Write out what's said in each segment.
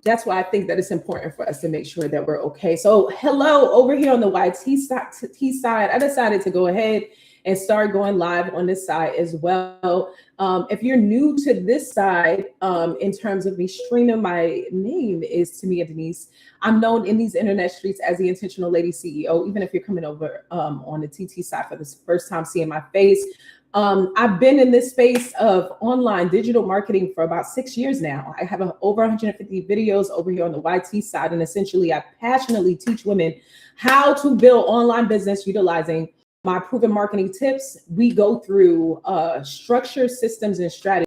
That's why I think that it's important for us to make sure that we're okay. So hello over here on the YT side. I decided to go ahead and start going live on this side as well. If you're new to this side, in terms of me streaming, my name is Tamia Denise. I'm known in these internet streets as the Intentional Lady CEO. Even if you're coming over on the TT side for the first time seeing my face, I've been in this space of online digital marketing for about 6 years now. I have over 150 videos over here on the YT side, and essentially I passionately teach women how to build online business utilizing my proven marketing tips. We go through structure, systems, and strategies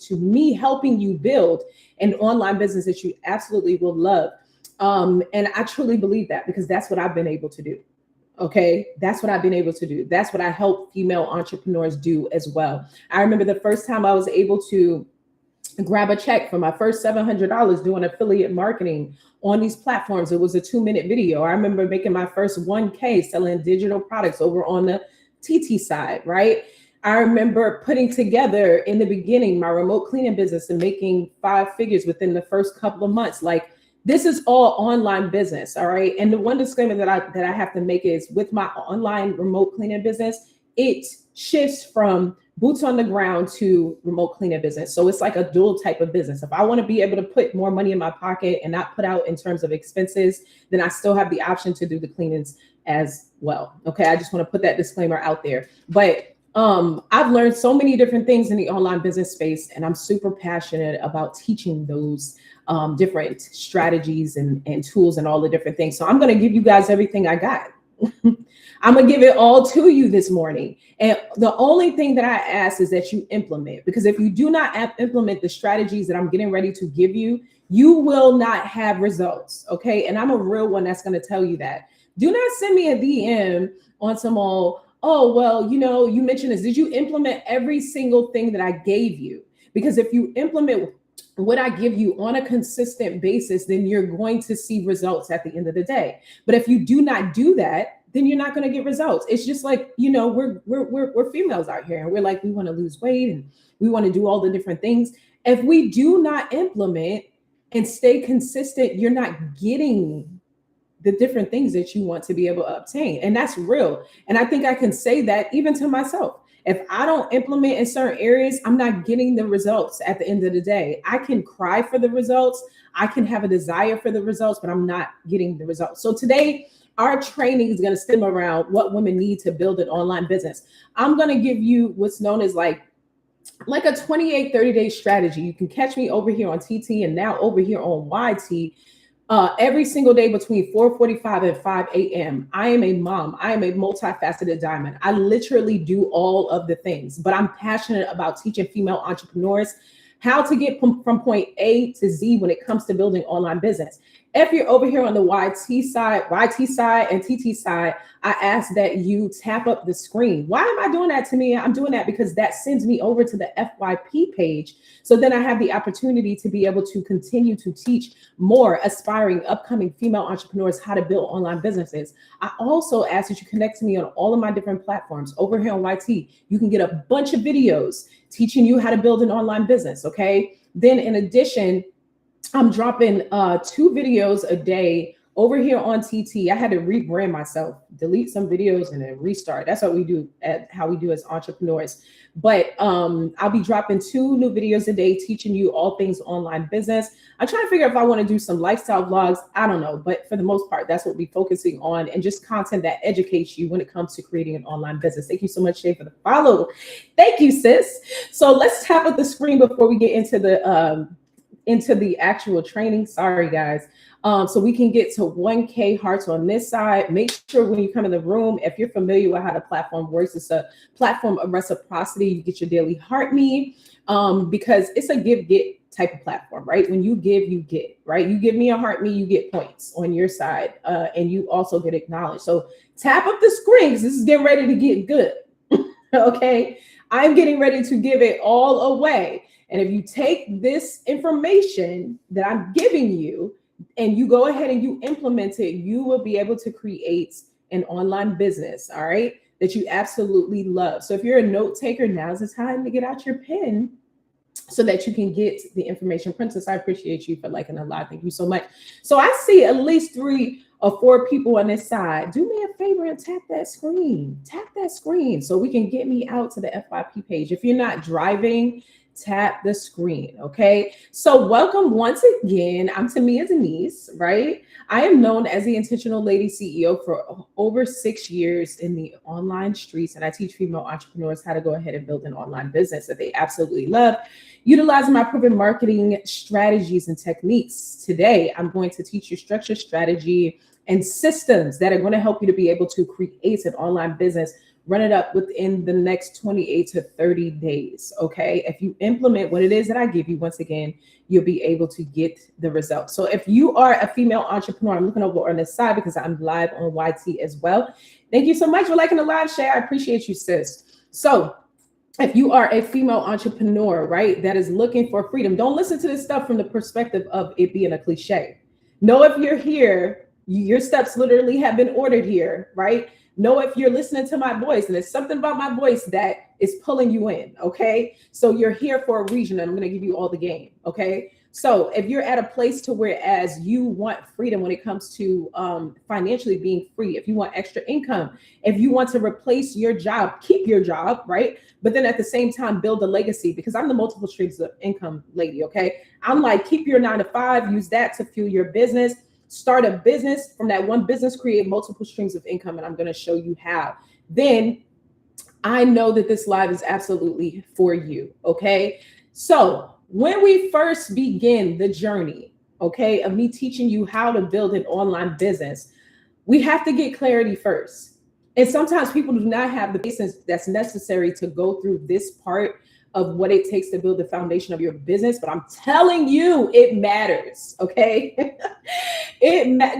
to me helping you build an online business that you absolutely will love. And I truly believe that because that's what I've been able to do. Okay, that's what I've been able to do. That's what I help female entrepreneurs do as well. I remember the first time I was able to grab a check for my first $700 doing affiliate marketing on these platforms. It was a 2-minute video. I remember making my first 1K selling digital products over on the TT side, right? I remember putting together in the beginning my remote cleaning business and making 5 figures within the first couple of months. Like, this is all online business, all right? And the one disclaimer that I have to make is with my online remote cleaning business, it shifts from boots on the ground to remote cleaning business. So it's like a dual type of business. If I want to be able to put more money in my pocket and not put out in terms of expenses, then I still have the option to do the cleanings as well. Okay, I just want to put that disclaimer out there. But I've learned so many different things in the online business space, and I'm super passionate about teaching those different strategies and tools and all the different things. So I'm going to give you guys everything I got. I'm going to give it all to you this morning. And the only thing that I ask is that you implement, because if you do not implement the strategies that I'm getting ready to give you, you will not have results. Okay. And I'm a real one that's going to tell you that. Do not send me a DM on some old, oh, well, you know, you mentioned this. Did you implement every single thing that I gave you? Because if you implement what I give you on a consistent basis, then you're going to see results at the end of the day. But if you do not do that, then you're not going to get results. It's just like, you know, we're females out here and we're like, we want to lose weight and we want to do all the different things. If we do not implement and stay consistent, you're not getting the different things that you want to be able to obtain. And that's real. And I think I can say that even to myself. If I don't implement in certain areas, I'm not getting the results at the end of the day. I can cry for the results. I can have a desire for the results, but I'm not getting the results. So today, our training is going to stem around what women need to build an online business. I'm going to give you what's known as like a 28, 30-day strategy. You can catch me over here on TT and now over here on YT. Every single day between 4:45 and 5 a.m. I am a mom. I am a multifaceted diamond. I literally do all of the things, but I'm passionate about teaching female entrepreneurs how to get from point A to Z when it comes to building online business. If you're over here on the YT side and TT side, I ask that you tap up the screen. Why am I doing that to me? I'm doing that because that sends me over to the FYP page. So then I have the opportunity to be able to continue to teach more aspiring upcoming female entrepreneurs how to build online businesses. I also ask that you connect to me on all of my different platforms. Over here on YT, you can get a bunch of videos teaching you how to build an online business, okay? Then in addition, I'm dropping 2 videos a day over here on TT. I had to rebrand myself, delete some videos and then restart. That's what we do how we do as entrepreneurs. But I'll be dropping 2 new videos a day, teaching you all things online business. I'm trying to figure out if I want to do some lifestyle vlogs. I don't know, but for the most part, that's what we're focusing on, and just content that educates you when it comes to creating an online business. Thank you so much, Shay, for the follow. Thank you, sis. So let's tap up the screen before we get into the actual training. Sorry, guys. So we can get to 1K hearts on this side. Make sure when you come in the room, if you're familiar with how the platform works, it's a platform of reciprocity. You get your daily heart me because it's a give-get type of platform, right? When you give, you get, right? You give me a heart me, you get points on your side, and you also get acknowledged. So tap up the screen because this is getting ready to get good. Okay, I'm getting ready to give it all away. And if you take this information that I'm giving you and you go ahead and you implement it, you will be able to create an online business, all right, that you absolutely love. So if you're a note taker, now's the time to get out your pen so that you can get the information. Princess, I appreciate you for liking a lot. Thank you so much. So I see at least 3 or 4 people on this side. Do me a favor and tap that screen. Tap that screen so we can get me out to the FYP page. If you're not driving, tap the screen, okay? So welcome once again. I'm Tamia Denise, right? I am known as the Intentional Lady CEO for over 6 years in the online streets, and I teach female entrepreneurs how to go ahead and build an online business that they absolutely love, utilizing my proven marketing strategies and techniques. Today, I'm going to teach you structure, strategy, and systems that are going to help you to be able to create an online business, run it up within the next 28 to 30 days, okay? If you implement what it is that I give you, once again, you'll be able to get the results. So if you are a female entrepreneur, I'm looking over on this side because I'm live on YT as well. Thank you so much for liking the live share. I appreciate you, sis. So if you are a female entrepreneur, right, that is looking for freedom, don't listen to this stuff from the perspective of it being a cliche. Know if you're here, your steps literally have been ordered here, right? Know if you're listening to my voice and there's something about my voice that is pulling you in, okay? So you're here for a reason, and I'm gonna give you all the game, okay? So if you're at a place to whereas you want freedom when it comes to financially being free, if you want extra income, if you want to replace your job, keep your job, right? But then at the same time, build a legacy, because I'm the multiple streams of income lady, okay? I'm like, keep your 9 to 5, use that to fuel your business. Start a business from that one business, create multiple streams of income, and I'm going to show you how. Then I know that this live is absolutely for you, okay? So when we first begin the journey, okay, of me teaching you how to build an online business, we have to get clarity first. And sometimes people do not have the patience that's necessary to go through this part of what it takes to build the foundation of your business. But I'm telling you, it matters, okay?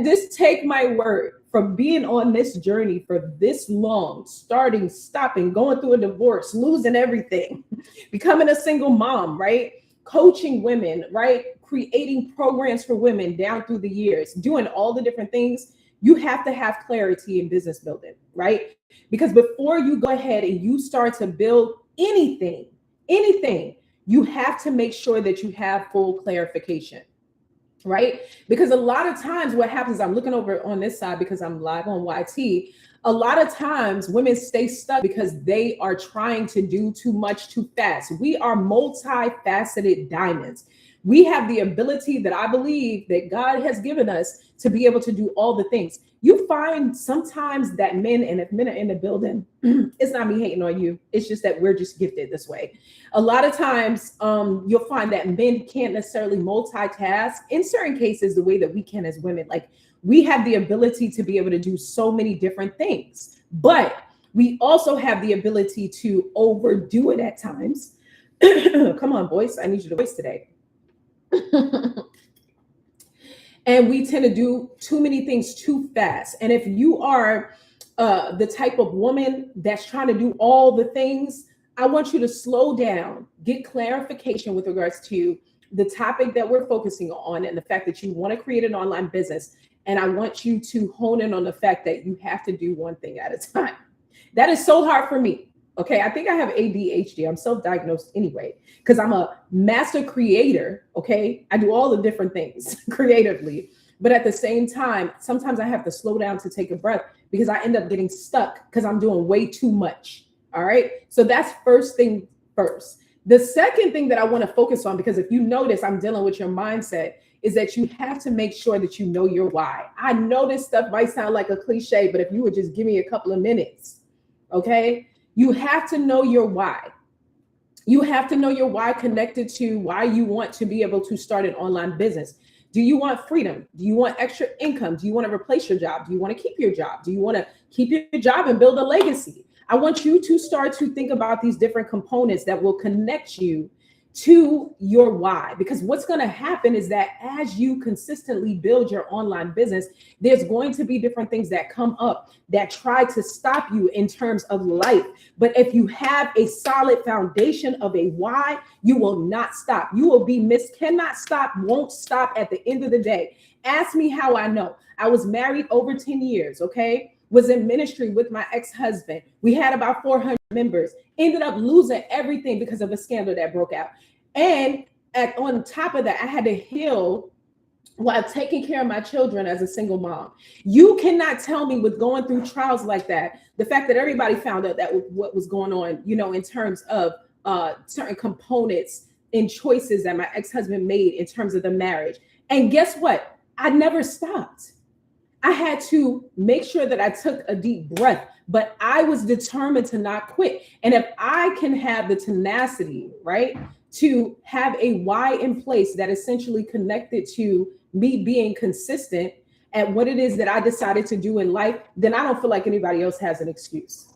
Just take my word, from being on this journey for this long, starting, stopping, going through a divorce, losing everything, becoming a single mom, right? Coaching women, right? Creating programs for women down through the years, doing all the different things. You have to have clarity in business building, right? Because before you go ahead and you start to build anything, you have to make sure that you have full clarification, right? Because a lot of times what happens, I'm looking over on this side because I'm live on YT. A lot of times women stay stuck because they are trying to do too much too fast. We are multifaceted diamonds. We have the ability that I believe that God has given us to be able to do all the things. You find sometimes that men, and if men are in the building, it's not me hating on you. It's just that we're just gifted this way. A lot of times you'll find that men can't necessarily multitask in certain cases the way that we can as women. Like, we have the ability to be able to do so many different things, but we also have the ability to overdo it at times. Come on, boys, I need you to voice today. And we tend to do too many things too fast. And if you are the type of woman that's trying to do all the things, I want you to slow down, get clarification with regards to the topic that we're focusing on and the fact that you want to create an online business. And I want you to hone in on the fact that you have to do one thing at a time. That is so hard for me. Okay, I think I have ADHD. I'm self-diagnosed anyway, because I'm a master creator. Okay, I do all the different things creatively, but at the same time, sometimes I have to slow down to take a breath because I end up getting stuck because I'm doing way too much. All right, so that's first thing first. The second thing that I want to focus on, because if you notice, I'm dealing with your mindset, is that you have to make sure that you know your why. I know this stuff might sound like a cliche, but if you would just give me a couple of minutes, okay? You have to know your why. You have to know your why connected to why you want to be able to start an online business. Do you want freedom? Do you want extra income? Do you want to replace your job? Do you want to keep your job? Do you want to keep your job and build a legacy? I want you to start to think about these different components that will connect you to your why, because what's going to happen is that as you consistently build your online business, there's going to be different things that come up that try to stop you in terms of life. But if you have a solid foundation of a why, you will not stop. You will be cannot stop, won't stop at the end of the day. Ask me how I know. I was married over 10 years, okay? Was in ministry with my ex-husband. We had about 400 members, ended up losing everything because of a scandal that broke out. And on top of that, I had to heal while taking care of my children as a single mom. You cannot tell me with going through trials like that, the fact that everybody found out that what was going on, in terms of certain components and choices that my ex-husband made in terms of the marriage. And guess what? I never stopped. I had to make sure that I took a deep breath, but I was determined to not quit. And if I can have the tenacity, right, to have a why in place that essentially connected to me being consistent at what it is that I decided to do in life, then I don't feel like anybody else has an excuse.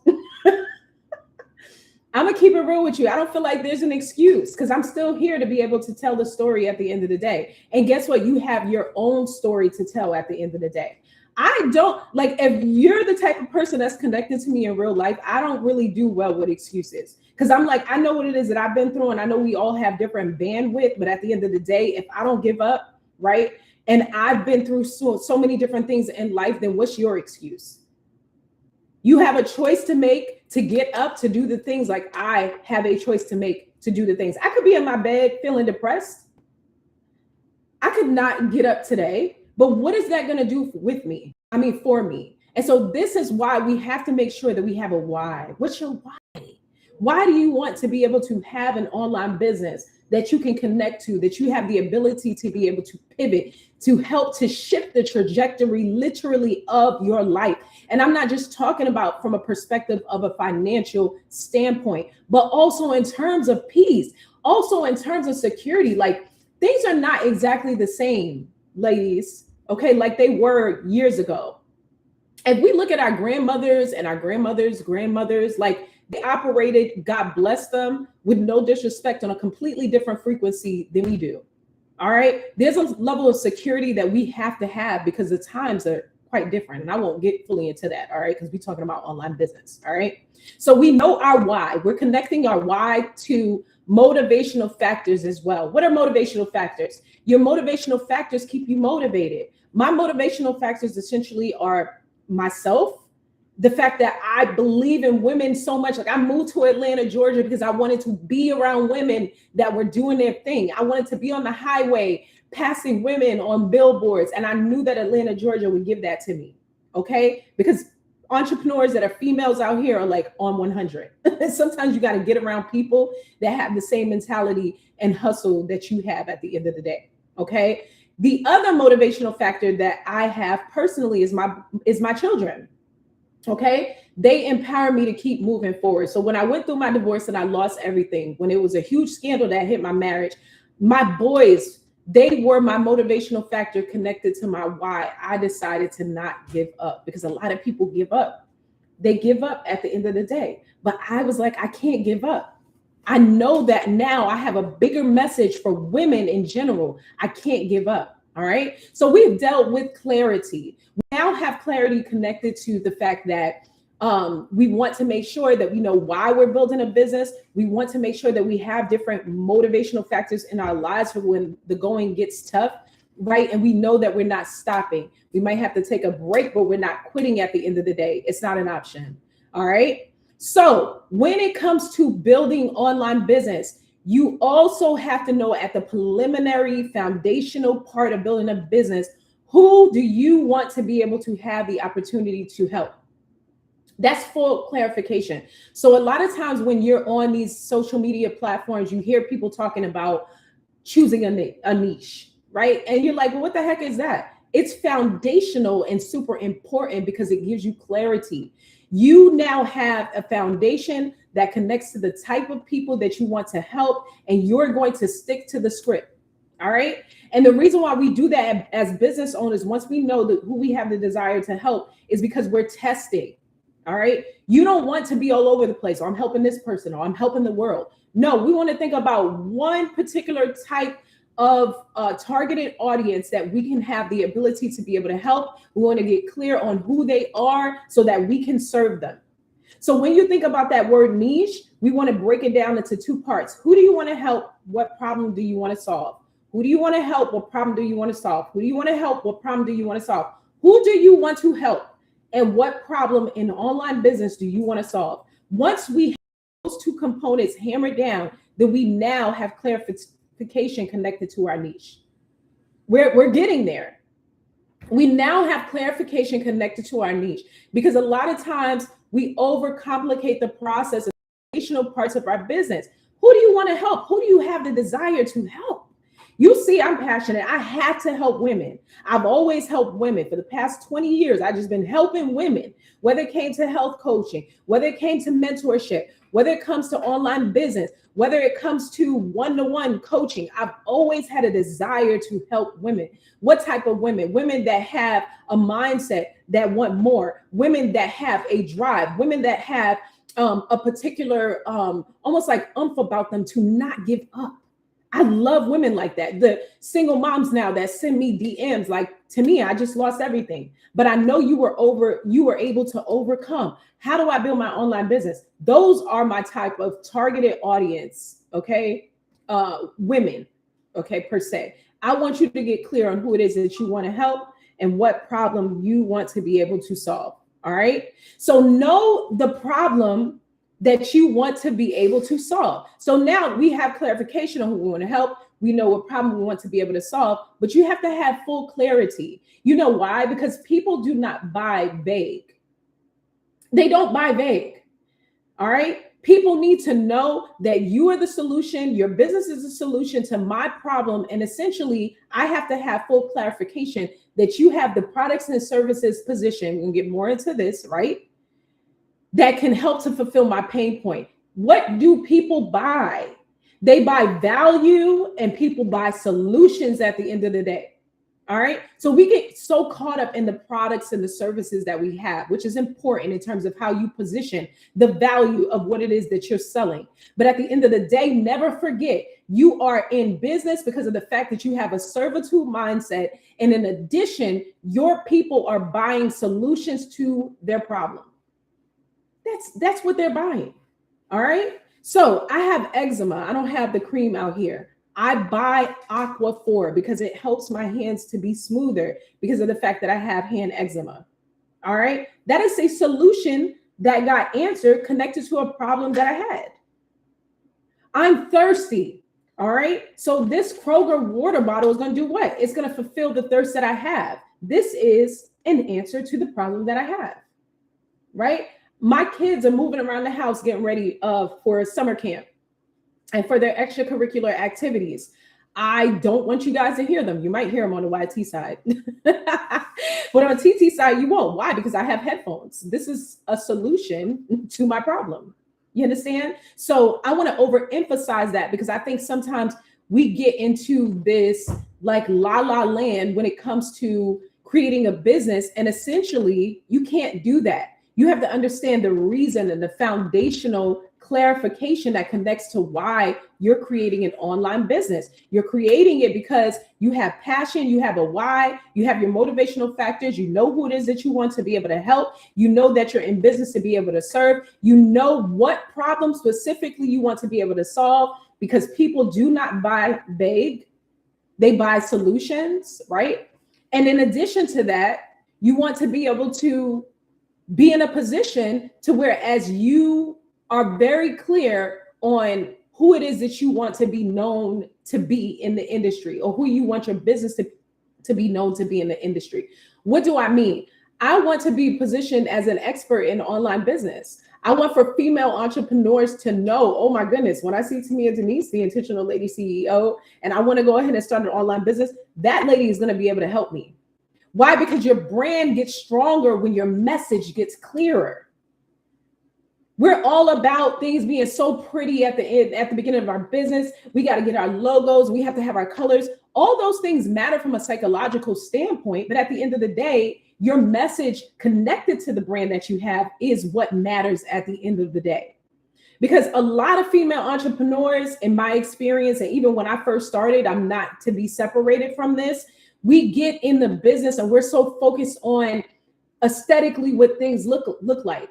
I'm gonna keep it real with you. I don't feel like there's an excuse because I'm still here to be able to tell the story at the end of the day. And guess what? You have your own story to tell at the end of the day. I don't like, if you're the type of person that's connected to me in real life, I don't really do well with excuses. Because I'm like, I know what it is that I've been through, and I know we all have different bandwidth, but at the end of the day, if I don't give up, right? And I've been through so many different things in life, then what's your excuse? You have a choice to make to get up to do the things like I have a choice to make to do the things. I could be in my bed feeling depressed. I could not get up today, but what is that going to do with me? I mean, for me. And so this is why we have to make sure that we have a why. What's your why? Why do you want to be able to have an online business that you can connect to, that you have the ability to be able to pivot, to help to shift the trajectory literally of your life? And I'm not just talking about from a perspective of a financial standpoint, but also in terms of peace, also in terms of security. Like, things are not exactly the same, ladies, okay, like they were years ago. If we look at our grandmothers and our grandmothers, like, they operated, God bless them, with no disrespect, on a completely different frequency than we do. All right. There's a level of security that we have to have because the times are quite different. And I won't get fully into that. All right. Because we're talking about online business. All right. So we know our why. We're connecting our why to motivational factors as well. What are motivational factors? Your motivational factors keep you motivated. My motivational factors essentially are myself, the fact that I believe in women so much. Like, I moved to Atlanta, Georgia, because I wanted to be around women that were doing their thing. I wanted to be on the highway, passing women on billboards. And I knew that Atlanta, Georgia would give that to me. Okay. Because entrepreneurs that are females out here are like on 100. Sometimes you got to get around people that have the same mentality and hustle that you have at the end of the day. Okay. The other motivational factor that I have personally is my children. Okay. They empower me to keep moving forward. So when I went through my divorce and I lost everything, when it was a huge scandal that hit my marriage, my boys, they were my motivational factor connected to my why I decided to not give up, because a lot of people give up. They give up at the end of the day. But I was like, I can't give up. I know that now I have a bigger message for women in general. I can't give up. All right. So we've dealt with clarity. We now have clarity connected to the fact that we want to make sure that we know why we're building a business. We want to make sure that we have different motivational factors in our lives for when the going gets tough, right? And we know that we're not stopping. We might have to take a break, but we're not quitting at the end of the day. It's not an option. All right. So when it comes to building online business, you also have to know at the preliminary foundational part of building a business, who do you want to be able to have the opportunity to help? That's full clarification. So a lot of times when you're on these social media platforms, you hear people talking about choosing a niche, right? And you're like, well, what the heck is that? It's foundational and super important because it gives you clarity. You now have a foundation that connects to the type of people that you want to help, and you're going to stick to the script. All right. And the reason why we do that as business owners, once we know that who we have the desire to help, is because we're testing. All right. You don't want to be all over the place, or I'm helping this person, or I'm helping the world. No, we want to think about one particular type of targeted audience that we can have the ability to be able to help. We want to get clear on who they are so that we can serve them. So when you think about that word niche, we want to break it down into two parts. Who do you want to help? What problem do you want to solve? Who do you want to help? What problem do you want to solve? Who do you want to help? What problem do you want to solve? Who do you want to help? And what problem in online business do you want to solve? Once we have those two components hammered down, then we now have clarification connected to our niche. We're getting there. We now have clarification connected to our niche, because a lot of times we overcomplicate the process of foundational parts of our business. Who do you want to help? Who do you have the desire to help? You see, I'm passionate. I have to help women. I've always helped women for the past 20 years. I've just been helping women, whether it came to health coaching, whether it came to mentorship, whether it comes to online business, whether it comes to one-to-one coaching. I've always had a desire to help women. What type of women? Women that have a mindset that want more, women that have a drive, women that have a particular, almost like about them to not give up. I love women like that. The single moms now that send me DMs, like, to me, I just lost everything, but I know you were able to overcome. How do I build my online business? Those are my type of targeted audience. Okay. Women. Okay. Per se. I want you to get clear on who it is that you want to help and what problem you want to be able to solve. All right. So know the problem that you want to be able to solve. So now we have clarification on who we want to help. We know what problem we want to be able to solve, but you have to have full clarity. You know why? Because people do not buy vague. They don't buy vague. All right. People need to know that you are the solution. Your business is the solution to my problem. And essentially, I have to have full clarification that you have the products and services position. We'll get more into this, right? That can help to fulfill my pain point. What do people buy? They buy value, and people buy solutions at the end of the day. All right. So we get so caught up in the products and the services that we have, which is important in terms of how you position the value of what it is that you're selling. But at the end of the day, never forget you are in business because of the fact that you have a servitude mindset. And in addition, your people are buying solutions to their problem. That's what they're buying. All right. So I have eczema. I don't have the cream out here. I buy Aquaphor because it helps my hands to be smoother because of the fact that I have hand eczema. All right. That is a solution that got answered connected to a problem that I had. I'm thirsty. All right. So this Kroger water bottle is going to do what? It's going to fulfill the thirst that I have. This is an answer to the problem that I have. Right. My kids are moving around the house getting ready for summer camp and for their extracurricular activities. I don't want you guys to hear them. You might hear them on the YT side, but on TT side, you won't. Why? Because I have headphones. This is a solution to my problem. You understand? So I want to overemphasize that because I think sometimes we get into this like la la land when it comes to creating a business. And essentially, you can't do that. You have to understand the reason and the foundational clarification that connects to why you're creating an online business. You're creating it because you have passion, you have a why, you have your motivational factors, you know who it is that you want to be able to help, you know that you're in business to be able to serve, you know what problem specifically you want to be able to solve, because people do not buy vague, they buy solutions, right? And in addition to that, you want to be able to be in a position to where as you are very clear on who it is that you want to be known to be in the industry or who you want your business to be known to be in the industry. What do I mean? I want to be positioned as an expert in online business. I want for female entrepreneurs to know, oh my goodness, when I see Tamia Denise, the Intentional Lady CEO, and I want to go ahead and start an online business, that lady is going to be able to help me. Why? Because your brand gets stronger when your message gets clearer. We're all about things being so pretty at the end, at the beginning of our business. We got to get our logos. We have to have our colors. All those things matter from a psychological standpoint. But at the end of the day, your message connected to the brand that you have is what matters at the end of the day. Because a lot of female entrepreneurs, in my experience, and even when I first started, I'm not to be separated from this. We get in the business and we're so focused on aesthetically what things look like.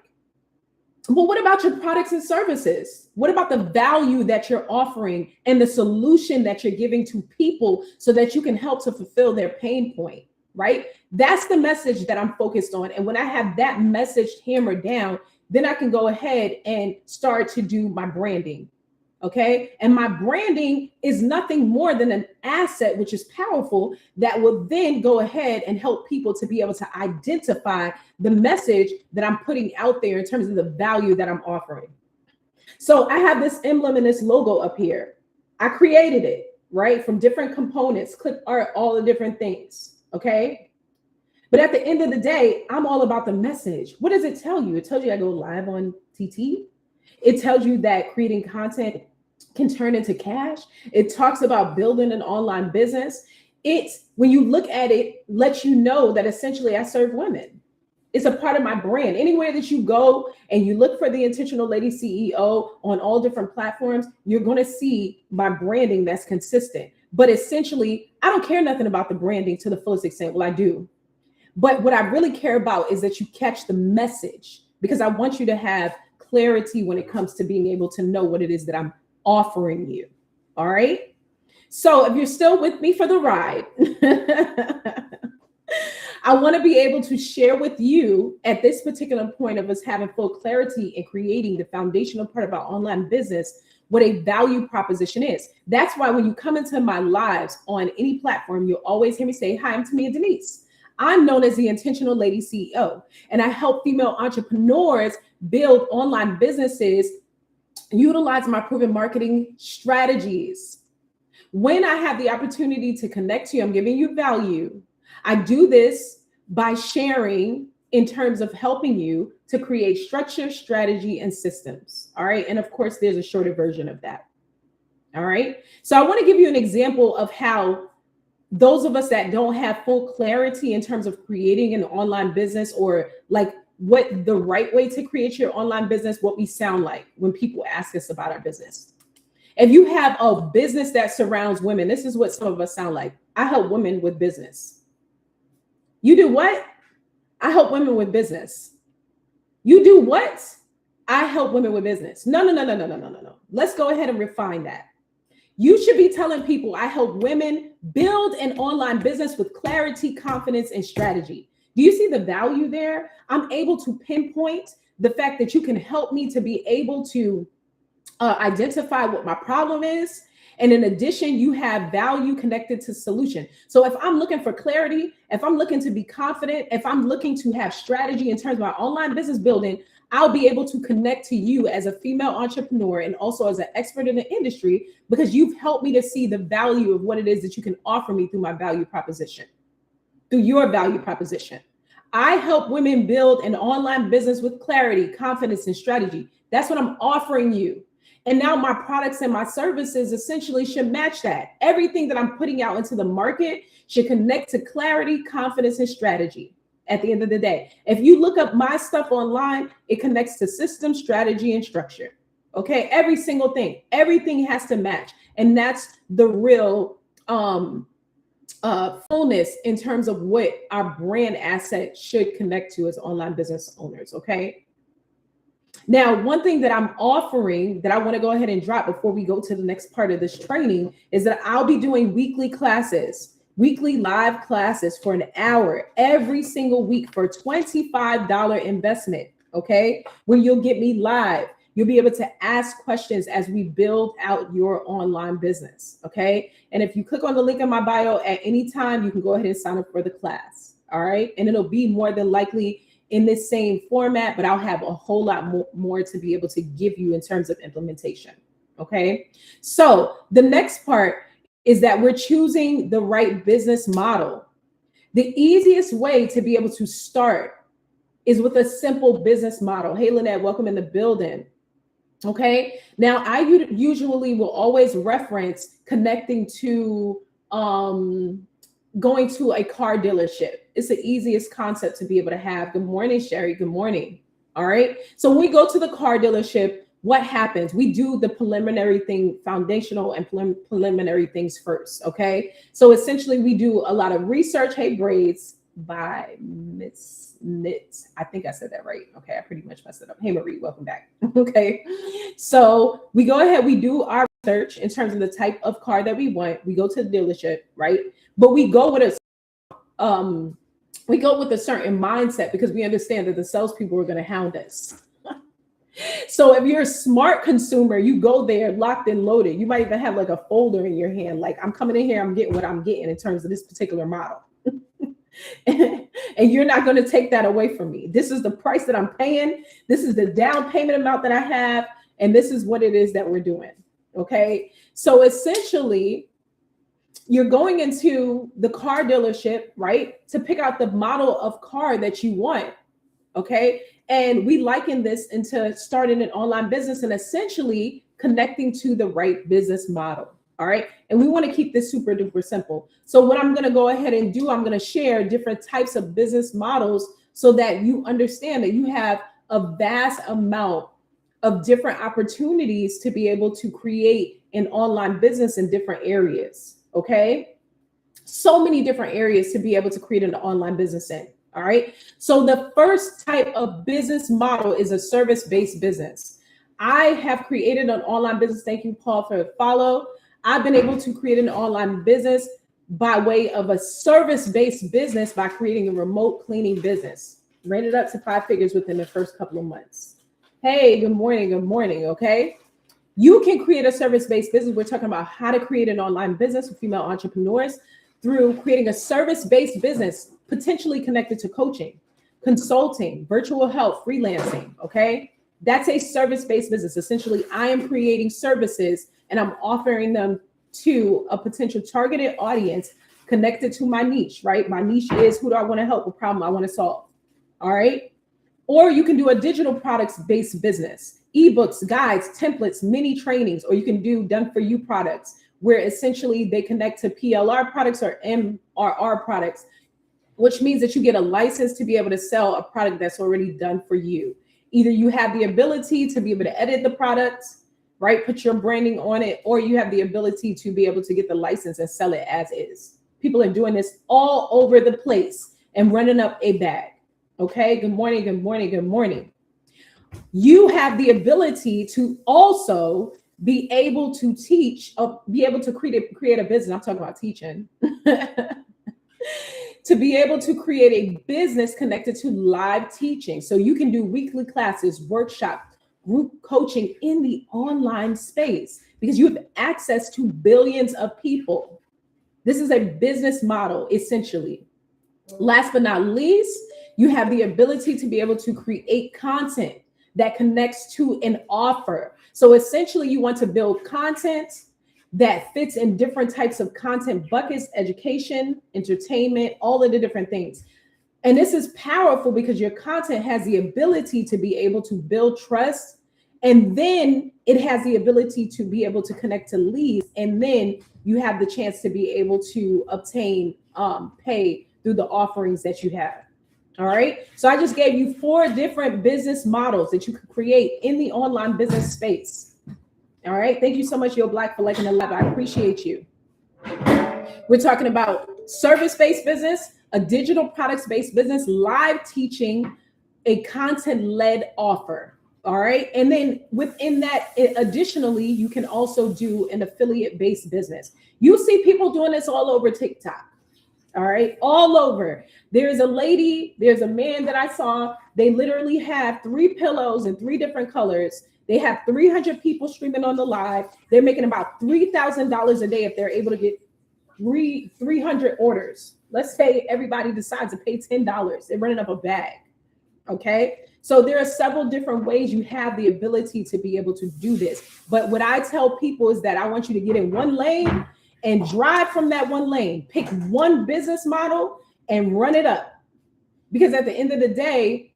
But what about your products and services? What about the value that you're offering and the solution that you're giving to people so that you can help to fulfill their pain point, right? That's the message that I'm focused on. And when I have that message hammered down, then I can go ahead and start to do my branding. Okay. And my branding is nothing more than an asset, which is powerful, that will then go ahead and help people to be able to identify the message that I'm putting out there in terms of the value that I'm offering. So I have this emblem and this logo up here. I created it, right? From different components, clip art, all the different things. Okay. But at the end of the day, I'm all about the message. What does it tell you? It tells you I go live on TT. It tells you that creating content can turn into cash. It talks about building an online business. It's, when you look at it, lets you know that essentially I serve women. It's a part of my brand. Anywhere that you go and you look for the Intentional Lady CEO on all different platforms, you're going to see my branding that's consistent. But essentially, I don't care nothing about the branding to the fullest extent. Well, I do. But what I really care about is that you catch the message, because I want you to have clarity when it comes to being able to know what it is that I'm offering you. All right. So if you're still with me for the ride, I want to be able to share with you at this particular point of us having full clarity and creating the foundational part of our online business, what a value proposition is. That's why when you come into my lives on any platform, you'll always hear me say, hi, I'm Tamia Denise. I'm known as the Intentional Lady CEO, and I help female entrepreneurs build online businesses, utilize my proven marketing strategies. When I have the opportunity to connect to you, I'm giving you value. I do this by sharing in terms of helping you to create structure, strategy, and systems. All right. And of course, there's a shorter version of that. All right. So I want to give you an example of how those of us that don't have full clarity in terms of creating an online business, or like what the right way to create your online business, what we sound like when people ask us about our business. If you have a business that surrounds women, this is what some of us sound like. I help women with business. You do what? I help women with business. You do what? I help women with business. No. Let's go ahead and refine that. You should be telling people I help women build an online business with clarity, confidence, and strategy. Do you see the value there? I'm able to pinpoint the fact that you can help me to be able to identify what my problem is. And in addition, you have value connected to solution. So if I'm looking for clarity, if I'm looking to be confident, if I'm looking to have strategy in terms of my online business building, I'll be able to connect to you as a female entrepreneur and also as an expert in the industry, because you've helped me to see the value of what it is that you can offer me through my value proposition, through your value proposition. I help women build an online business with clarity, confidence, and strategy. That's what I'm offering you. And now my products and my services essentially should match that. Everything that I'm putting out into the market should connect to clarity, confidence, and strategy at the end of the day. If you look up my stuff online, it connects to system, strategy, and structure. Okay, every single thing, everything has to match. And that's the real fullness in terms of what our brand asset should connect to as online business owners. Okay. Now, one thing that I'm offering that I want to go ahead and drop before we go to the next part of this training is that I'll be doing weekly classes, weekly live classes for an hour every single week for $25 investment. Okay. Where you'll get me live. You'll be able to ask questions as we build out your online business. Okay. And if you click on the link in my bio at any time, you can go ahead and sign up for the class. All right. And it'll be more than likely in this same format, but I'll have a whole lot more to be able to give you in terms of implementation. Okay. So the next part is that we're choosing the right business model. The easiest way to be able to start is with a simple business model. Hey, Lynette, welcome in the building. Okay. Now I usually will always reference connecting to, going to a car dealership. It's the easiest concept to be able to have. Good morning, Sherry. Good morning. All right. So when we go to the car dealership, what happens? We do the preliminary thing, foundational and preliminary things first. Okay. So essentially we do a lot of research. Hey, Braids by Miss Knit. I think I said that right. Okay. I pretty much messed it up. Hey, Marie, welcome back. Okay. So we go ahead, we do our research in terms of the type of car that we want. We go to the dealership, right? But we go with a certain mindset, because we understand that the salespeople are going to hound us. So if you're a smart consumer, you go there locked and loaded. You might even have like a folder in your hand, like I'm coming in here, I'm getting what I'm getting in terms of this particular model. And you're not going to take that away from me. This is the price that I'm paying. This is the down payment amount that I have. And this is what it is that we're doing. Okay. So essentially, you're going into the car dealership, right, to pick out the model of car that you want. Okay. And we liken this into starting an online business and essentially connecting to the right business model. All right. And we want to keep this super duper simple. So what I'm going to go ahead and do, I'm going to share different types of business models so that you understand that you have a vast amount of different opportunities to be able to create an online business in different areas. Okay. So many different areas to be able to create an online business in. All right. So the first type of business model is a service-based business. I have created an online business. Thank you, Paul, for the follow. I've been able to create an online business by way of a service-based business by creating a remote cleaning business. Ran it up to 5 figures within the first couple of months. Hey, good morning. Good morning. Okay. You can create a service-based business. We're talking about how to create an online business for female entrepreneurs through creating a service-based business, potentially connected to coaching, consulting, virtual health, freelancing. Okay. That's a service-based business. Essentially, I am creating services and I'm offering them to a potential targeted audience connected to my niche, right? My niche is who do I want to help, what problem I want to solve. All right. Or you can do a digital products-based business, ebooks, guides, templates, mini trainings, or you can do done-for-you products where essentially they connect to PLR products or MRR products, which means that you get a license to be able to sell a product that's already done for you. Either you have the ability to be able to edit the product, right? Put your branding on it, or you have the ability to be able to get the license and sell it as is. People are doing this all over the place and running up a bag. Okay. Good morning. Good morning. Good morning. You have the ability to also be able to teach, be able to create a business. I'm talking about teaching. To be able to create a business connected to live teaching. So you can do weekly classes, workshops, group coaching in the online space because you have access to billions of people. This is a business model, essentially. Last but not least, you have the ability to be able to create content that connects to an offer. So essentially, you want to build content that fits in different types of content buckets, education, entertainment, all of the different things. And this is powerful because your content has the ability to be able to build trust. And then it has the ability to be able to connect to leads. And then you have the chance to be able to obtain pay through the offerings that you have. All right. So I just gave you 4 different business models that you could create in the online business space. All right. Thank you so much, Yo Black, for liking the live. I appreciate you. We're talking about service-based business, a digital products-based business, live teaching, a content-led offer. All right. And then within that, additionally, you can also do an affiliate-based business. You see people doing this all over TikTok. All right. All over. There's a lady, there's a man that I saw. They literally have 3 pillows in 3 different colors. They have 300 people streaming on the live. They're making about $3,000 a day if they're able to get 300 orders. Let's say everybody decides to pay $10. They're running up a bag. Okay. So there are several different ways you have the ability to be able to do this. But what I tell people is that I want you to get in one lane and drive from that one lane. Pick one business model and run it up. Because at the end of the day,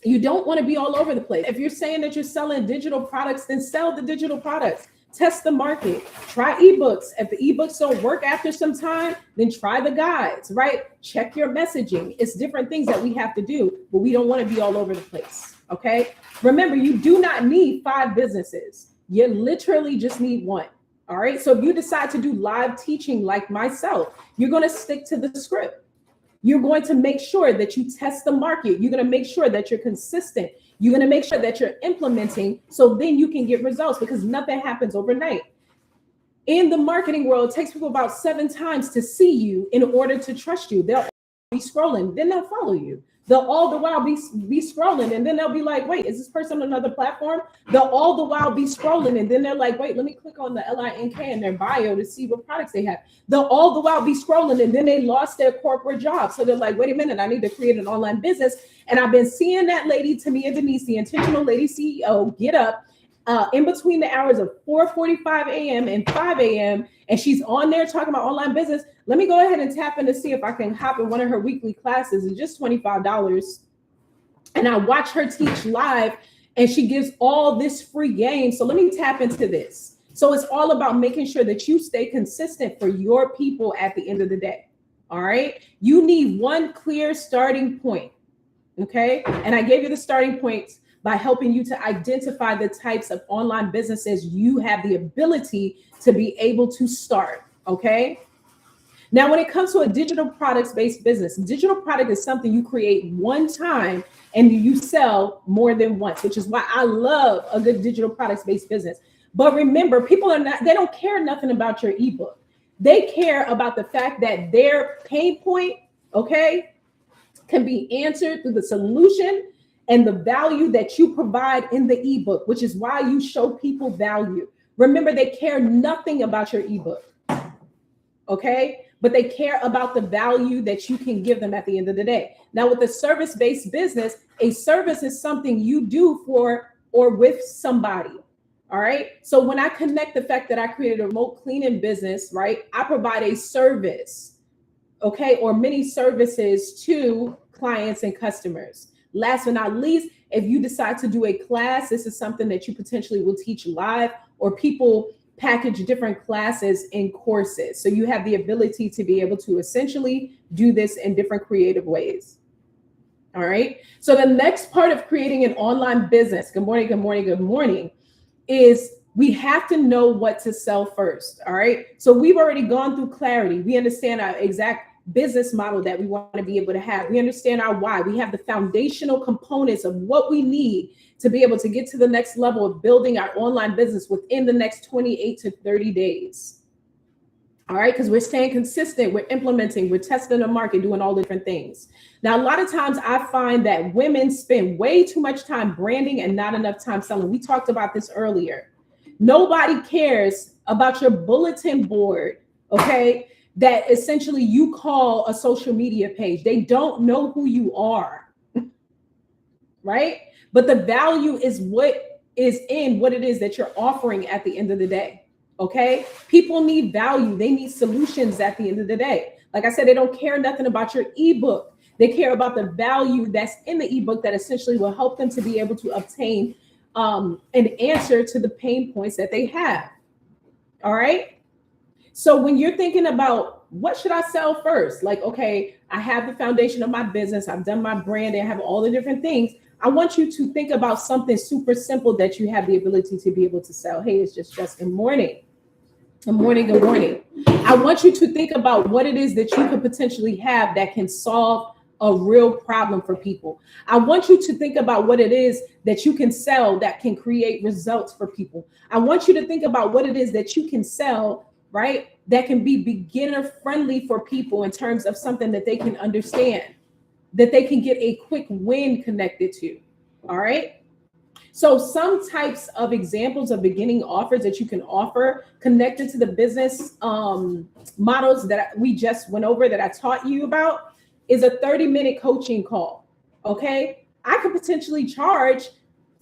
you don't want to be all over the place. If you're saying that you're selling digital products, then sell the digital products. Test the market. Try ebooks. If the ebooks don't work after some time, then try the guides, right? Check your messaging. It's different things that we have to do, but we don't want to be all over the place. Okay. Remember, you do not need 5 businesses. You literally just need 1. All right. So if you decide to do live teaching like myself, you're going to stick to the script. You're going to make sure that you test the market. You're going to make sure that you're consistent. You're going to make sure that you're implementing so then you can get results because nothing happens overnight. In the marketing world, it takes people about 7 times to see you in order to trust you. They'll be scrolling, then they'll follow you. They'll all the while be scrolling, and then they'll be like, wait, is this person on another platform? They'll all the while be scrolling, and then they're like, wait, let me click on the LINK in their bio to see what products they have. They'll all the while be scrolling, and then they lost their corporate job. So they're like, wait a minute, I need to create an online business. And I've been seeing that lady, Tamia Denise, the Intentional Lady CEO, get up in between the hours of 4:45 a.m. and 5 a.m. and she's on there talking about online business. Let me go ahead and tap in to see if I can hop in one of her weekly classes. It's just $25. And I watch her teach live, and she gives all this free game. So let me tap into this. So it's all about making sure that you stay consistent for your people at the end of the day. All right. You need one clear starting point. Okay. And I gave you the starting points by helping you to identify the types of online businesses you have the ability to be able to start. Okay. Now, when it comes to a digital products-based business, digital product is something you create one time and you sell more than once, which is why I love a good digital products-based business. But remember, people they don't care nothing about your ebook. They care about the fact that their pain point, okay, can be answered through the solution and the value that you provide in the ebook, which is why you show people value. Remember, they care nothing about your ebook, okay? But they care about the value that you can give them at the end of the day. Now, with a service-based business, a service is something you do for or with somebody, all right? So when I connect the fact that I created a remote cleaning business, right, I provide a service, okay, or many services to clients and customers. Last but not least, if you decide to do a class, this is something that you potentially will teach live, or people package different classes in courses. So you have the ability to be able to essentially do this in different creative ways. All right. So the next part of creating an online business, good morning, is we have to know what to sell first. All right. So we've already gone through clarity. We understand our exact business model that we want to be able to have. We understand our why. We have the foundational components of what we need to be able to get to the next level of building our online business within the next 28 to 30 days. All right, because we're staying consistent, we're implementing, we're testing the market, doing all different things. Now, a lot of times I find that women spend way too much time branding and not enough time selling. We talked about this earlier. Nobody cares about your bulletin board, okay, that essentially you call a social media page. They don't know who you are, right? But the value is what is in what it is that you're offering at the end of the day, okay? People need value. They need solutions at the end of the day. Like I said, they don't care nothing about your ebook. They care about the value that's in the ebook that essentially will help them to be able to obtain an answer to the pain points that they have, all right? So when you're thinking about what should I sell first? Like, okay, I have the foundation of my business. I've done my branding. I have all the different things. I want you to think about something super simple that you have the ability to be able to sell. Hey, it's just good morning. Good morning. I want you to think about what it is that you could potentially have that can solve a real problem for people. I want you to think about what it is that you can sell that can create results for people. I want you to think about what it is that you can sell, right, that can be beginner friendly for people in terms of something that they can understand, that they can get a quick win connected to. All right. So some types of examples of beginning offers that you can offer connected to the business models that we just went over that I taught you about is a 30-minute coaching call. Okay. I could potentially charge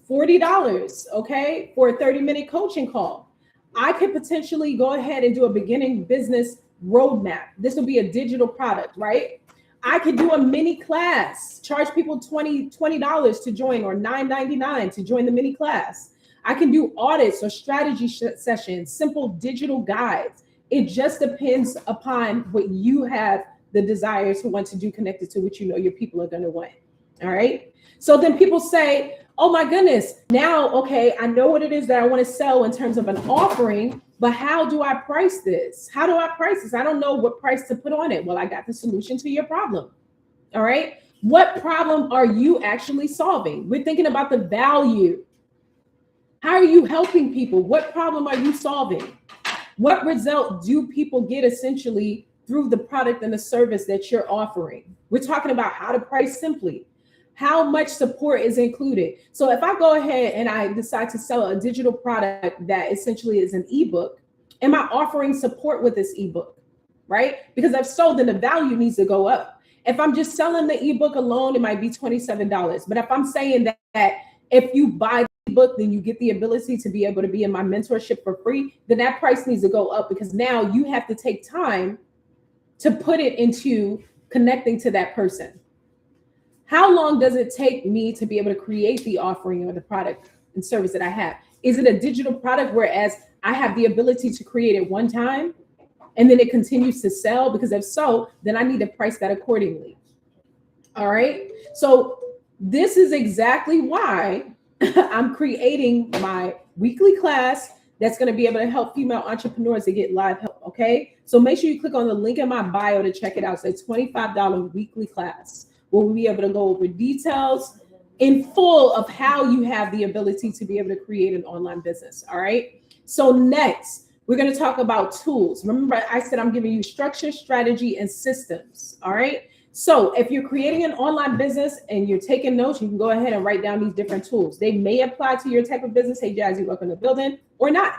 $40, okay, for a 30-minute coaching call. I could potentially go ahead and do a beginning business roadmap. This will be a digital product, right? I could do a mini class, charge people $20 to join, or $9.99 to join the mini class. I can do audits or strategy sessions, simple digital guides. It just depends upon what you have the desire to want to do connected to what you know your people are going to want. All right. So then people say, oh my goodness, now, okay, I know what it is that I want to sell in terms of an offering, but how do I price this? How do I price this? I don't know what price to put on it. Well, I got the solution to your problem. All right. What problem are you actually solving? We're thinking about the value. How are you helping people? What problem are you solving? What result do people get essentially through the product and the service that you're offering. We're talking about how to price simply, how much support is included. So if I go ahead and I decide to sell a digital product that essentially is an ebook, am I offering support with this ebook, right? Because I've sold and the value needs to go up. If I'm just selling the ebook alone, it might be $27. But if I'm saying that if you buy the ebook, then you get the ability to be able to be in my mentorship for free, then that price needs to go up, because now you have to take time to put it into connecting to that person. How long does it take me to be able to create the offering or the product and service that I have? Is it a digital product, whereas I have the ability to create it one time and then it continues to sell? Because if so, then I need to price that accordingly. All right. So this is exactly why I'm creating my weekly class that's going to be able to help female entrepreneurs to get live help. Okay. So make sure you click on the link in my bio to check it out. So it's $25 weekly class. We'll be able to go over details in full of how you have the ability to be able to create an online business. All right. So next, we're going to talk about tools. Remember, I said I'm giving you structure, strategy, and systems. All right. So if you're creating an online business and you're taking notes, you can go ahead and write down these different tools. They may apply to your type of business. Hey, Jazzy, welcome to the building, or not.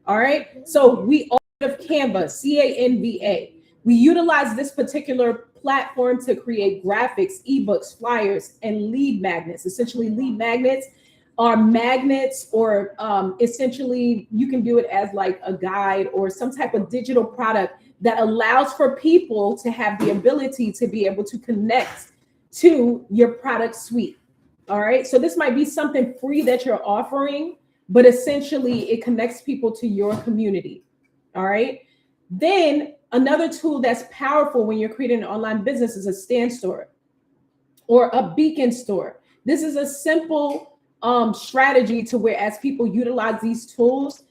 All right. So we all have Canva, Canva. We utilize this particular platform to create graphics, ebooks, flyers, and lead magnets. Essentially, lead magnets are magnets, or essentially you can do it as like a guide or some type of digital product that allows for people to have the ability to be able to connect to your product suite. All right. So this might be something free that you're offering, but essentially it connects people to your community. All right. Then another tool that's powerful when you're creating an online business is a stand store or a beacon store. This is a simple strategy to where, as people utilize these tools,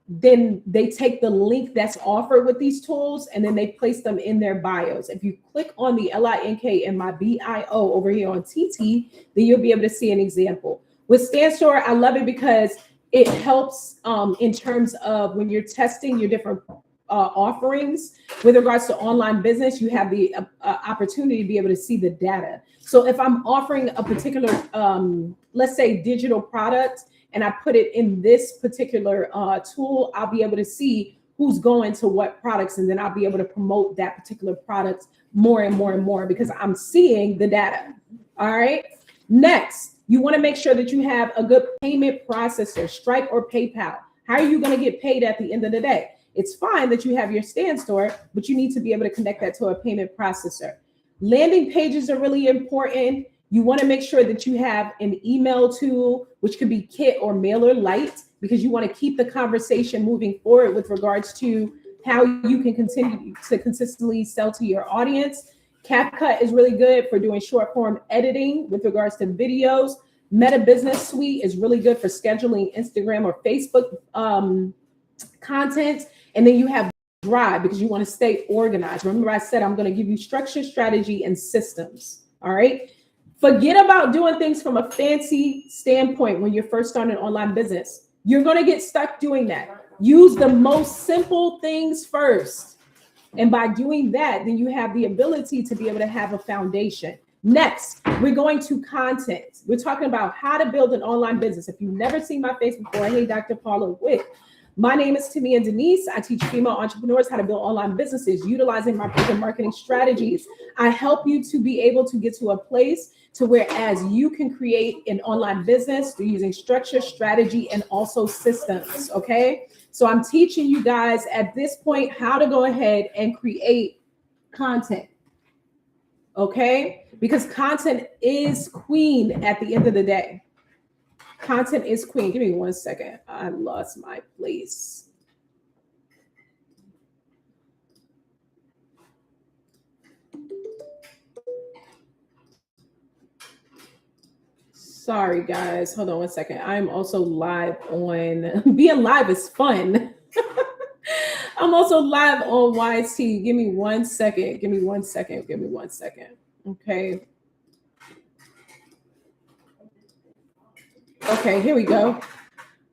then they take the link that's offered with these tools and then they place them in their bios. If you click on the link in my bio over here on TT, then you'll be able to see an example. With Stand Store, I love it because it helps in terms of when you're testing your different offerings with regards to online business. You have the opportunity to be able to see the data. So if I'm offering a particular, let's say, digital product, and I put it in this particular tool, I'll be able to see who's going to what products, and then I'll be able to promote that particular product more and more and more because I'm seeing the data. All right. Next, you want to make sure that you have a good payment processor, Stripe or PayPal. How are you going to get paid at the end of the day? It's fine that you have your Stand Store, but you need to be able to connect that to a payment processor. Landing pages are really important. You want to make sure that you have an email tool, which could be Kit or MailerLite, because you want to keep the conversation moving forward with regards to how you can continue to consistently sell to your audience. CapCut is really good for doing short form editing with regards to videos. Meta Business Suite is really good for scheduling Instagram or Facebook content. And then you have Drive because you want to stay organized. Remember, I said I'm going to give you structure, strategy, and systems. All right. Forget about doing things from a fancy standpoint when you're first starting an online business. You're going to get stuck doing that. Use the most simple things first. And by doing that, then you have the ability to be able to have a foundation. Next, we're going to content. We're talking about how to build an online business. If you've never seen my face before, hey, Dr. Paula Witt. My name is Tamia Denise. I teach female entrepreneurs how to build online businesses utilizing my proven marketing strategies. I help you to be able to get to a place to whereas you can create an online business through using structure, strategy, and also systems, okay? So I'm teaching you guys at this point how to go ahead and create content, okay? Because content is queen at the end of the day. Content is queen. Give me 1 second. I lost my place. Sorry, guys. Hold on 1 second. I'm also live on, being live is fun. I'm also live on YT. Give me 1 second. Give me 1 second. Give me 1 second. Okay. Okay, here we go.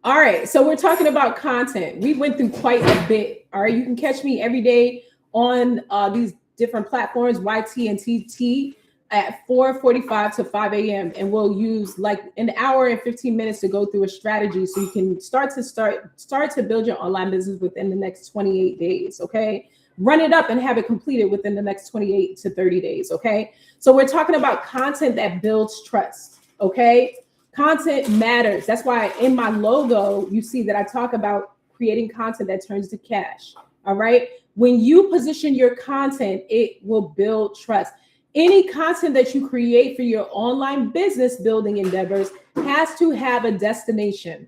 All right, so we're talking about content. We went through quite a bit. All right, you can catch me every day on these different platforms, YT and TT, at 4:45 to 5 a.m. And we'll use like an hour and 15 minutes to go through a strategy so you can start to build your online business within the next 28 days. Okay. Run it up and have it completed within the next 28 to 30 days. Okay. So we're talking about content that builds trust. Okay. Content matters. That's why in my logo, you see that I talk about creating content that turns to cash. All right. When you position your content, it will build trust. Any content that you create for your online business building endeavors has to have a destination.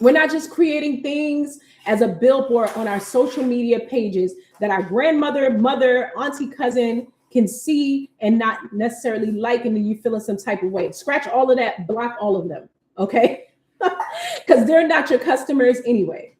We're not just creating things as a billboard on our social media pages that our grandmother, mother, auntie, cousin can see and not necessarily like, and then you feel in some type of way. Scratch all of that, block all of them, okay? Because they're not your customers anyway.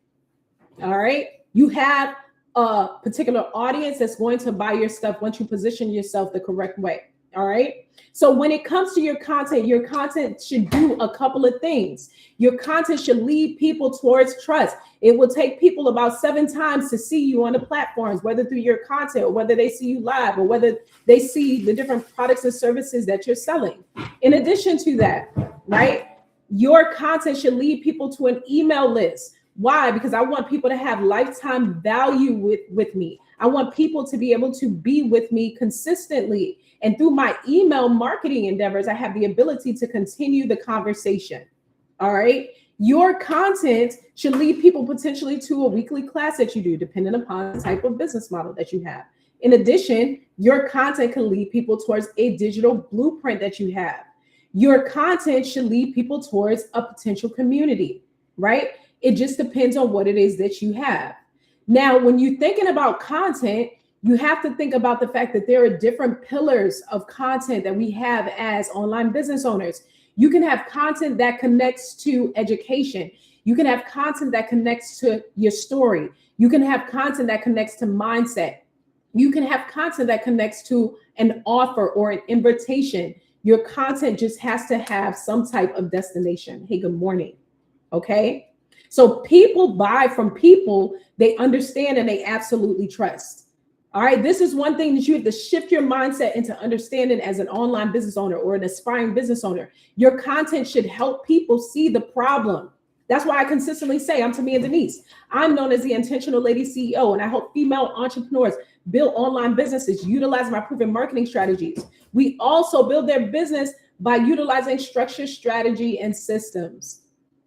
All right. You have a particular audience that's going to buy your stuff once you position yourself the correct way. All right. So when it comes to your content should do a couple of things. Your content should lead people towards trust. It will take people about 7 times to see you on the platforms, whether through your content or whether they see you live or whether they see the different products and services that you're selling. In addition to that, right, your content should lead people to an email list. Why? Because I want people to have lifetime value with me. I want people to be able to be with me consistently. And through my email marketing endeavors, I have the ability to continue the conversation. All right. Your content should lead people potentially to a weekly class that you do, depending upon the type of business model that you have. In addition, your content can lead people towards a digital blueprint that you have. Your content should lead people towards a potential community, right? It just depends on what it is that you have. Now, when you're thinking about content, you have to think about the fact that there are different pillars of content that we have as online business owners. You can have content that connects to education. You can have content that connects to your story. You can have content that connects to mindset. You can have content that connects to an offer or an invitation. Your content just has to have some type of destination. Hey, good morning. Okay. So people buy from people they understand and they absolutely trust. All right. This is one thing that you have to shift your mindset into understanding as an online business owner or an aspiring business owner. Your content should help people see the problem. That's why I consistently say, I'm Tamia Denise. I'm known as the Intentional Lady CEO, and I help female entrepreneurs build online businesses utilizing my proven marketing strategies. We also build their business by utilizing structure, strategy, and systems.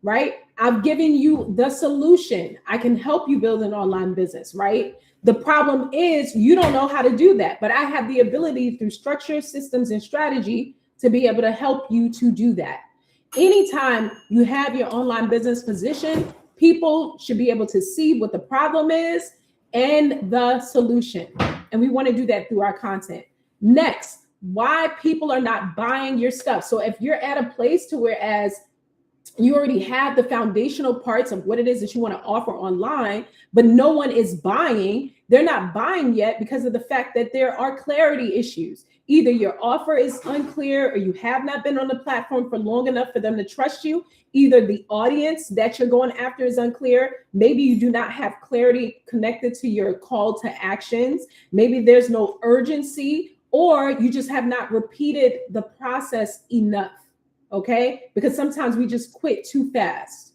Right? I've given you the solution. I can help you build an online business, right? The problem is you don't know how to do that, but I have the ability through structure, systems, and strategy to be able to help you to do that. Anytime you have your online business position, people should be able to see what the problem is and the solution. And we want to do that through our content. Next, why people are not buying your stuff. So if you're at a place to whereas you already have the foundational parts of what it is that you want to offer online, but no one is buying. They're not buying yet because of the fact that there are clarity issues. Either your offer is unclear or you have not been on the platform for long enough for them to trust you. Either the audience that you're going after is unclear. Maybe you do not have clarity connected to your call to actions. Maybe there's no urgency, or you just have not repeated the process enough. Okay, because sometimes we just quit too fast.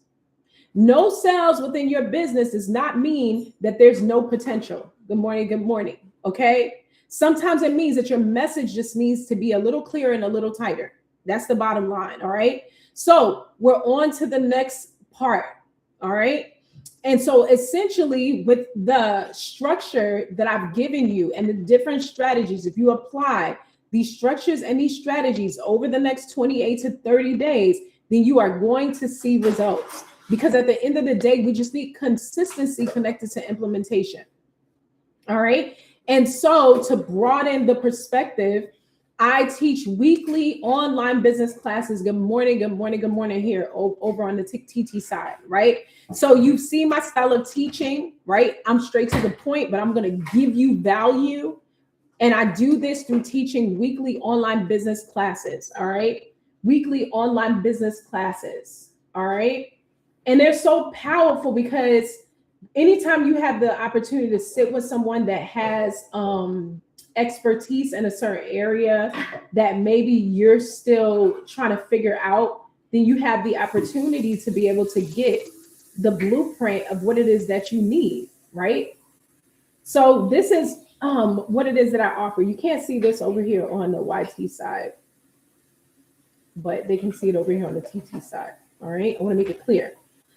No sales within your business does not mean that there's no potential. Good morning, good morning. Okay, sometimes it means that your message just needs to be a little clearer and a little tighter. That's the bottom line. All right, so we're on to the next part. All right, and so essentially with the structure that I've given you and the different strategies, if you apply these structures and these strategies over the next 28 to 30 days, then you are going to see results. Because at the end of the day, we just need consistency connected to implementation. All right. And so to broaden the perspective, I teach weekly online business classes. Good morning, good morning, good morning here over on the TT side, right? So you've seen my style of teaching, right? I'm straight to the point, but I'm going to give you value. And I do this through teaching weekly online business classes, all right? Weekly online business classes, all right? And they're so powerful because anytime you have the opportunity to sit with someone that has expertise in a certain area that maybe you're still trying to figure out, then you have the opportunity to be able to get the blueprint of what it is that you need, right? So this is what it is that I offer. You can't see this over here on the YT side, but they can see it over here on the TT side. All right, I want to make it clear.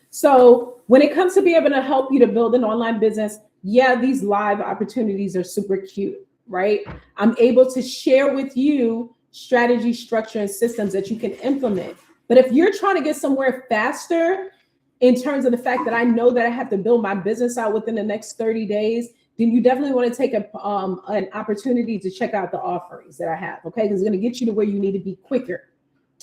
So when it comes to be able to help you to build an online business, yeah, these live opportunities are super cute, right? I'm able to share with you strategy, structure, and systems that you can implement. But if you're trying to get somewhere faster in terms of the fact that I know that I have to build my business out within the next 30 days, then you definitely want to take an opportunity to check out the offerings that I have, okay? Because it's going to get you to where you need to be quicker,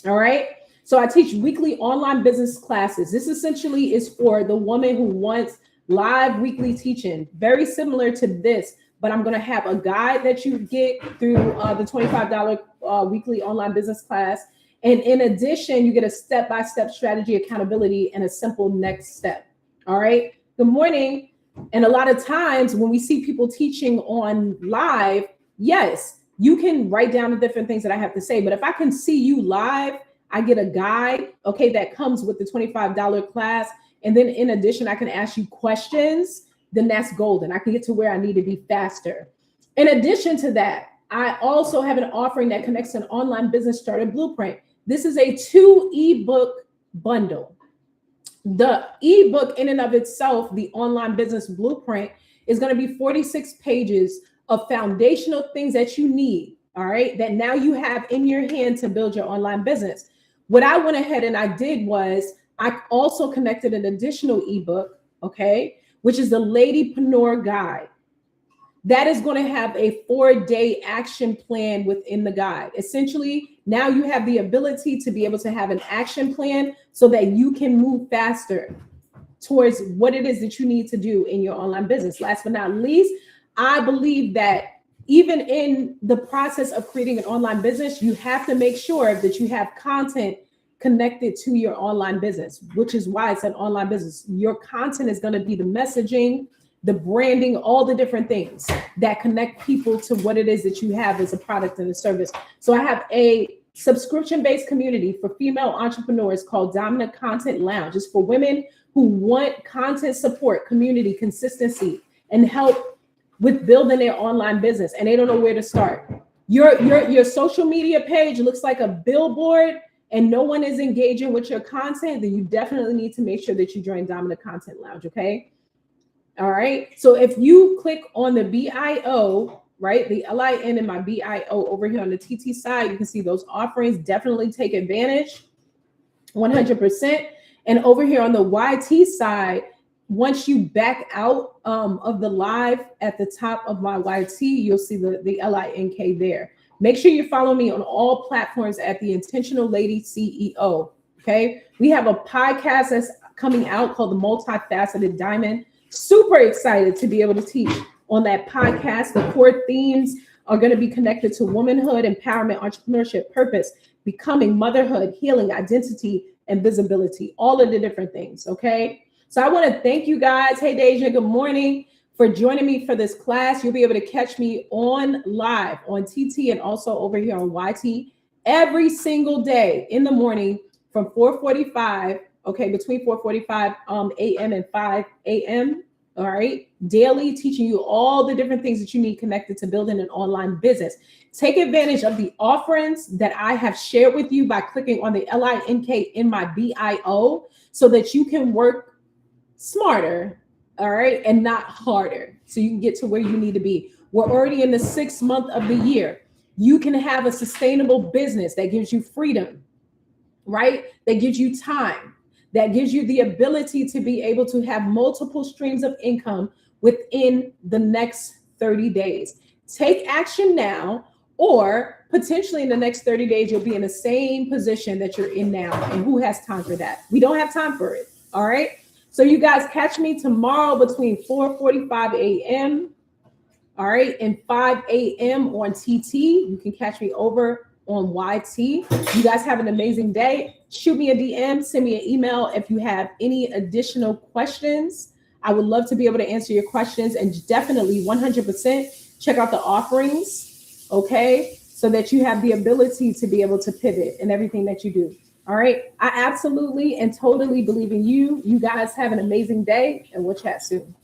all right? So I teach weekly online business classes. This essentially is for the woman who wants live weekly teaching, very similar to this, but I'm going to have a guide that you get through the $25 weekly online business class. And in addition, you get a step-by-step strategy, accountability, and a simple next step. All right. Good morning. And a lot of times when we see people teaching on live, yes, you can write down the different things that I have to say. But if I can see you live, I get a guide, okay, that comes with the $25 class. And then in addition, I can ask you questions, then that's golden. I can get to where I need to be faster. In addition to that, I also have an offering that connects to an online business starter blueprint. This is a 2 ebook bundle. The ebook in and of itself, the online business blueprint, is going to be 46 pages of foundational things that you need, all right, that now you have in your hand to build your online business. What I went ahead and I did was I also connected an additional ebook, okay, which is the Ladypreneur Guide. That is going to have a 4-day action plan within the guide. Essentially, now you have the ability to be able to have an action plan so that you can move faster towards what it is that you need to do in your online business. Last but not least, I believe that even in the process of creating an online business, you have to make sure that you have content connected to your online business, which is why it's an online business. Your content is going to be the messaging, the branding, all the different things that connect people to what it is that you have as a product and a service. So I have a subscription-based community for female entrepreneurs called Dominant Content Lounge. It's for women who want content support, community, consistency, and help with building their online business, and they don't know where to start. Your social media page looks like a billboard and no one is engaging with your content, then you definitely need to make sure that you join Dominant Content Lounge, okay? All right, so if you click on the BIO, right, the LIN and my BIO over here on the TT side, you can see those offerings. Definitely take advantage, 100%. And over here on the YT side, once you back out of the live at the top of my YT, you'll see the LINK there. Make sure you follow me on all platforms at The Intentional Lady CEO, okay? We have a podcast that's coming out called The Multifaceted Diamond. Super excited to be able to teach on that podcast. The core themes are going to be connected to womanhood, empowerment, entrepreneurship, purpose, becoming, motherhood, healing, identity, and visibility, all of the different things, okay? So I want to thank you guys. Hey, Deja, good morning, for joining me for this class. You'll be able to catch me on live on TT and also over here on YT every single day in the morning from 4:45, okay, between 4:45 a.m. and 5 a.m., all right, daily, teaching you all the different things that you need connected to building an online business. Take advantage of the offerings that I have shared with you by clicking on the LINK in my BIO so that you can work smarter, all right, and not harder, so you can get to where you need to be. We're already in the 6th month of the year. You can have a sustainable business that gives you freedom, right? That gives you time, that gives you the ability to be able to have multiple streams of income within the next 30 days. Take action now, or potentially in the next 30 days, you'll be in the same position that you're in now. And who has time for that? We don't have time for it, all right? So you guys catch me tomorrow between 4:45 a.m., all right, and 5 a.m. on TT. You can catch me over on YT. You guys have an amazing day. Shoot me a DM, send me an email if you have any additional questions. I would love to be able to answer your questions, and definitely 100% check out the offerings, okay? So that you have the ability to be able to pivot in everything that you do. All right. I absolutely and totally believe in you. You guys have an amazing day, and we'll chat soon.